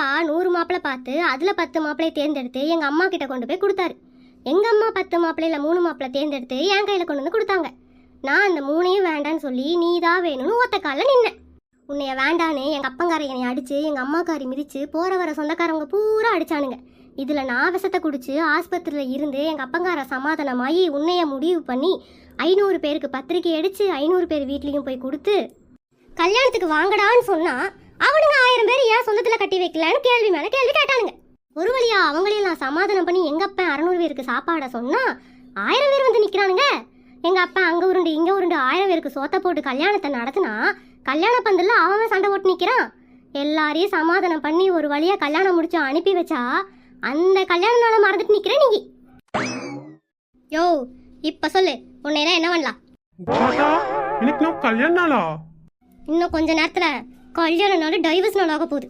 100 மாப்பிள்ளை பார்த்து அதில் 10 மாப்பிள்ளையை தேர்ந்தெடுத்து எங்கள் அம்மா கிட்ட கொண்டு போய் கொடுத்தாரு. எங்கள் அம்மா 10 மாப்பிள்ளையில் 3 மாப்பிள்ளை தேர்ந்தெடுத்து என் கையில் கொண்டு வந்து கொடுத்தாங்க. நான் அந்த 3ஐயும் வேண்டான்னு சொல்லி நீ தான் வேணும்னு ஒத்த காலில் நின்னேன். உன்னைய வேண்டான்னு எங்கள் அப்பங்கார என்னை அடித்து எங்கள் அம்மாக்காரி மிதித்து போகிற வர சொந்தக்காரவங்க பூரா அடித்தானுங்க. இதில் நான் விஷத்தை குடிச்சு ஆஸ்பத்திரியில் இருந்து எங்கள் அப்பங்கார சமாதானமாகி உன்னைய முடிவு பண்ணி 500 பேருக்கு பத்திரிக்கை அடித்து 500 பேர் வீட்லேயும் போய் கொடுத்து கல்யாணத்துக்கு வாங்கடான்னு சொன்னால் அவனுங்க 1000 பேர் ஏன் சொந்தத்தில் கட்டி வைக்கலன்னு கேள்வி மேலே கேள்வி கேட்டானுங்க. ஒரு வழியா அவங்களையும் நான் சமாதானம் பண்ணி எங்கள் அப்பா 600 பேருக்கு சாப்பாடை சொன்னால் 1000 பேர் வந்து நிற்கிறானுங்க. எங்கள் அப்பா அங்கே உருண்டு இங்கே உருண்டு 1000 பேருக்கு சோத்தை போட்டு கல்யாணத்தை நடத்தினா கல்யாண பந்தலில் அவன் சண்டை போட்டு நிற்கிறான். எல்லாரையும் சமாதானம் பண்ணி ஒரு வழியாக கல்யாணம் முடிச்சு அனுப்பி வச்சா அந்த கல்யாண நாளை மறந்துட்டு நிற்கிறேன் நீ. யோ இப்போ சொல்லு, உன்னையெல்லாம் என்ன பண்ணலாம்? கல்யாண நாளா? இன்னும் கொஞ்ச நேரத்தில் கல்யாண நாள் டைவர்ஸ் நாள் ஆக போகுது.